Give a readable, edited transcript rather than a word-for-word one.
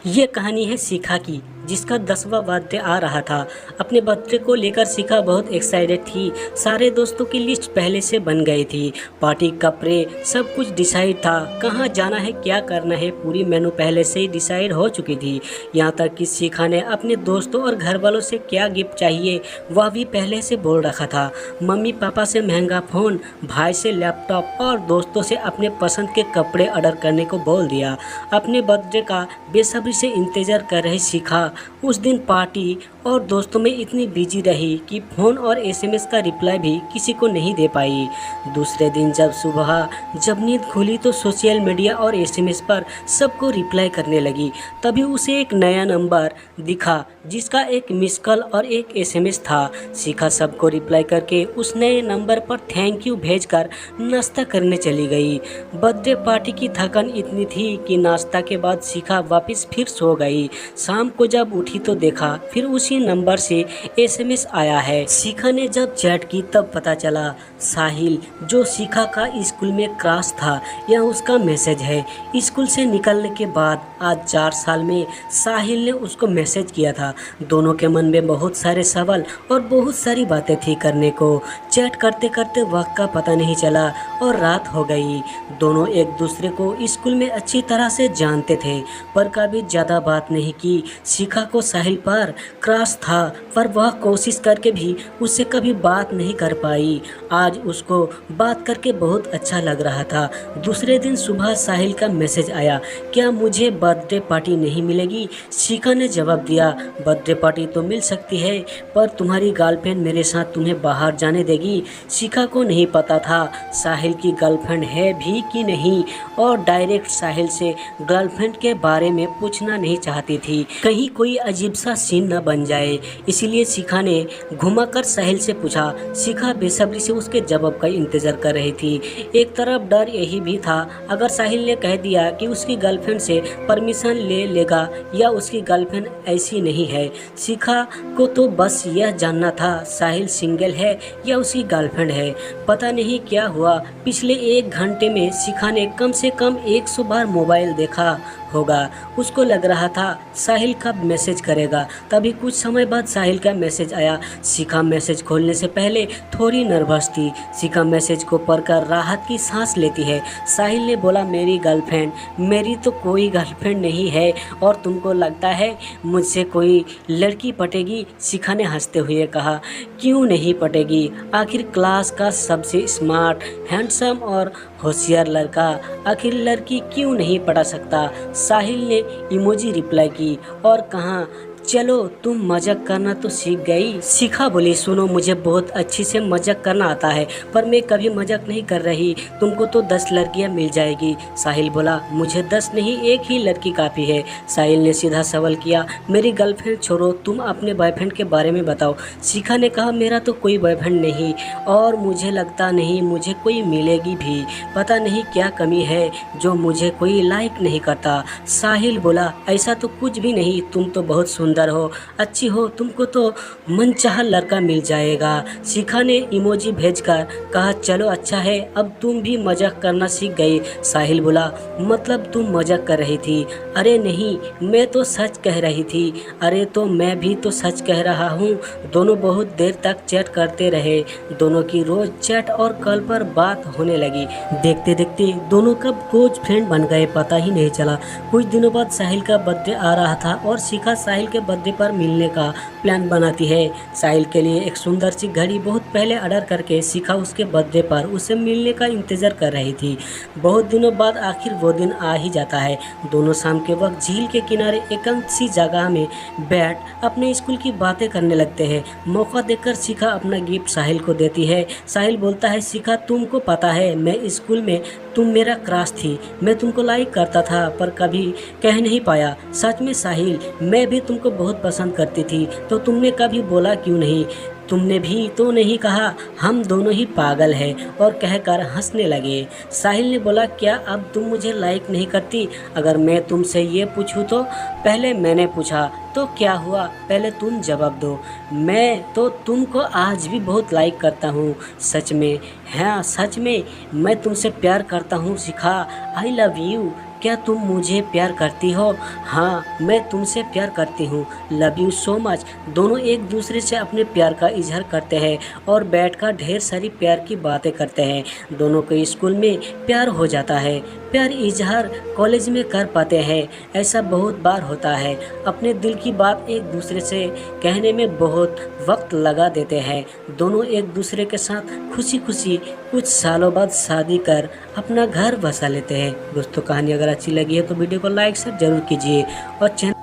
ये कहानी है शिखा की, जिसका 10वां बर्थडे आ रहा था। अपने बर्थडे को लेकर शिखा बहुत एक्साइटेड थी। सारे दोस्तों की लिस्ट पहले से बन गई थी। पार्टी, कपड़े, सब कुछ डिसाइड था। कहाँ जाना है, क्या करना है, पूरी मेनू पहले से ही डिसाइड हो चुकी थी। यहाँ तक कि शिखा ने अपने दोस्तों और घर वालों से क्या गिफ्ट चाहिए वह भी पहले से बोल रखा था। मम्मी पापा से महंगा फ़ोन, भाई से लैपटॉप और दोस्तों से अपने पसंद के कपड़े ऑर्डर करने को बोल दिया। अपने बर्थडे का बेसब्री से इंतज़ार कर रही शिखा उस दिन पार्टी और दोस्तों में इतनी बिजी रही कि फ़ोन और एसएमएस का रिप्लाई भी किसी को नहीं दे पाई। दूसरे दिन जब सुबह नींद खुली तो सोशल मीडिया और एसएमएस पर सबको रिप्लाई करने लगी। तभी उसे एक नया नंबर दिखा जिसका एक मिस कॉल और एक एसएमएस था। शिखा सबको रिप्लाई करके उस नए नंबर पर थैंक यू भेजकर नाश्ता करने चली गई। बर्थडे पार्टी की थकान इतनी थी कि नाश्ता के बाद शिखा वापस फिर सो गई। शाम को जब उठी तो देखा फिर उसी नंबर से एसएमएस आया है। शिखा ने जब चैट की तब पता चला साहिल, जो शिखा का स्कूल में क्राश था, यह उसका मैसेज है। स्कूल से निकलने के बाद आज 4 साल में साहिल ने उसको मैसेज किया था। दोनों के मन में बहुत सारे सवाल और बहुत सारी बातें थी करने को। चैट करते करते वक्त का पता नहीं चला और रात हो गई। दोनों एक दूसरे को स्कूल में अच्छी तरह से जानते थे पर कभी ज़्यादा बात नहीं की। शिखा को साहिल पर क्राश था पर वह कोशिश करके भी उससे कभी बात नहीं कर पाई। आज उसको बात करके बहुत अच्छा लग रहा था। दूसरे दिन सुबह साहिल का मैसेज आया, क्या मुझे बर्थडे पार्टी नहीं मिलेगी? शिखा ने जवाब दिया, बर्थडे पार्टी तो मिल सकती है पर तुम्हारी गर्लफ्रेंड मेरे साथ तुम्हें बाहर जाने देगी? शिखा को नहीं पता था साहिल की गर्लफ्रेंड है भी कि नहीं और डायरेक्ट साहिल से गर्लफ्रेंड के बारे में पूछना नहीं चाहती थी, कहीं कोई अजीब सा सीन न बन जाए। इसीलिए शिखा ने घुमाकर साहिल से पूछा। शिखा बेसब्री से उसके जवाब का इंतजार कर रही थी। एक तरफ डर यही भी था, अगर साहिल ने कह दिया कि उसकी गर्लफ्रेंड से परमिशन ले लेगा या उसकी गर्लफ्रेंड ऐसी नहीं है। शिखा को तो बस यह जानना था साहिल सिंगल है या उसकी गर्लफ्रेंड है। पता नहीं क्या हुआ, पिछले 1 घंटे में शिखा ने कम से कम 100 बार मोबाइल देखा होगा। उसको लग रहा था साहिल कब मैसेज करेगा। तभी कुछ समय बाद साहिल का मैसेज आया। शिखा मैसेज खोलने से पहले थोड़ी नर्वस थी। शिखा मैसेज को पढ़कर राहत की सांस लेती है। साहिल ने बोला, मेरी गर्लफ्रेंड? मेरी तो कोई गर्लफ्रेंड नहीं है और तुमको लगता है मुझसे कोई लड़की पटेगी? शिखा ने हंसते हुए कहा, क्यों नहीं पटेगी, आखिर क्लास का सबसे स्मार्ट, हैंडसम और होशियार लड़का, आखिर लड़की क्यों नहीं पटा सकता? साहिल ने इमोजी रिप्लाई की और कहा, चलो तुम मजाक करना तो सीख गई। शिखा बोली, सुनो मुझे बहुत अच्छी से मजाक करना आता है पर मैं कभी मजाक नहीं कर रही, तुमको तो 10 लड़कियां मिल जाएगी। साहिल बोला, मुझे 10 नहीं, एक ही लड़की काफ़ी है। साहिल ने सीधा सवाल किया, मेरी गर्लफ्रेंड छोड़ो, तुम अपने बॉयफ्रेंड के बारे में बताओ। शिखा ने कहा, मेरा तो कोई बॉयफ्रेंड नहीं और मुझे लगता नहीं मुझे कोई मिलेगी भी। पता नहीं क्या कमी है जो मुझे कोई लाइक नहीं करता। साहिल बोला, ऐसा तो कुछ भी नहीं, तुम तो बहुत सुंदर हो, अच्छी हो, तुमको तो मनचाहा लड़का मिल जाएगा। शिखा ने इमोजी भेजकर कहा, चलो अच्छा है, अब तुम भी मजाक करना सीख गई। साहिल बोला, मतलब तुम मजाक कर रही थी? अरे नहीं, मैं तो सच कह रही थी। अरे तो मैं भी तो सच कह रहा हूँ। दोनों बहुत देर तक चैट करते रहे। दोनों की रोज चैट और कॉल पर बात होने लगी। देखते देखते दोनों कब क्लोज फ्रेंड बन गए पता ही नहीं चला। कुछ दिनों बाद साहिल का बर्थडे आ रहा था और शिखा साहिल के बर्थडे पर मिलने का प्लान बनाती है। साहिल के लिए एक सुंदर सी घड़ी बहुत पहले ऑर्डर करके शिखा उसके बर्थडे पर उससे मिलने का इंतजार कर रही थी। बहुत दिनों बाद आखिर वो दिन आ ही जाता है। दोनों शाम के वक्त झील के किनारे एकांत सी जगह में बैठ अपने स्कूल की बातें करने लगते हैं। मौका देखकर शिखा अपना गिफ्ट साहिल को देती है। साहिल बोलता है, शिखा तुमको पता है मैं स्कूल में तुम मेरा क्रश थी, मैं तुमको लाइक करता था पर कभी कह नहीं पाया। सच में साहिल, मैं भी तुमको बहुत पसंद करती थी, तो तुमने कभी बोला क्यों नहीं? तुमने भी तो नहीं कहा हम दोनों ही पागल हैं, और कहकर हंसने लगे। साहिल ने बोला, क्या अब तुम मुझे लाइक नहीं करती? अगर मैं तुमसे ये पूछूं तो? पहले मैंने पूछा तो क्या हुआ, पहले तुम जवाब दो। मैं तो तुमको आज भी बहुत लाइक करता हूँ। सच में? हाँ सच में, मैं तुमसे प्यार करता हूँ शिखा, आई लव यू। क्या तुम मुझे प्यार करती हो? हाँ, मैं तुमसे प्यार करती हूँ। Love you so much. दोनों एक दूसरे से अपने प्यार का इजहार करते हैं और बैठकर ढेर सारी प्यार की बातें करते हैं। दोनों के स्कूल में प्यार हो जाता है। प्यार इजहार कॉलेज में कर पाते हैं। ऐसा बहुत बार होता है। अपने दिल की बात एक दूसरे से कहने में बहुत वक्त लगा देते हैं। दोनों एक दूसरे के साथ खुशी खुशी कुछ सालों बाद शादी कर अपना घर बसा लेते हैं। दोस्तों, कहानी अगर अच्छी लगी है तो वीडियो को लाइक शेयर जरूर कीजिए और चैनल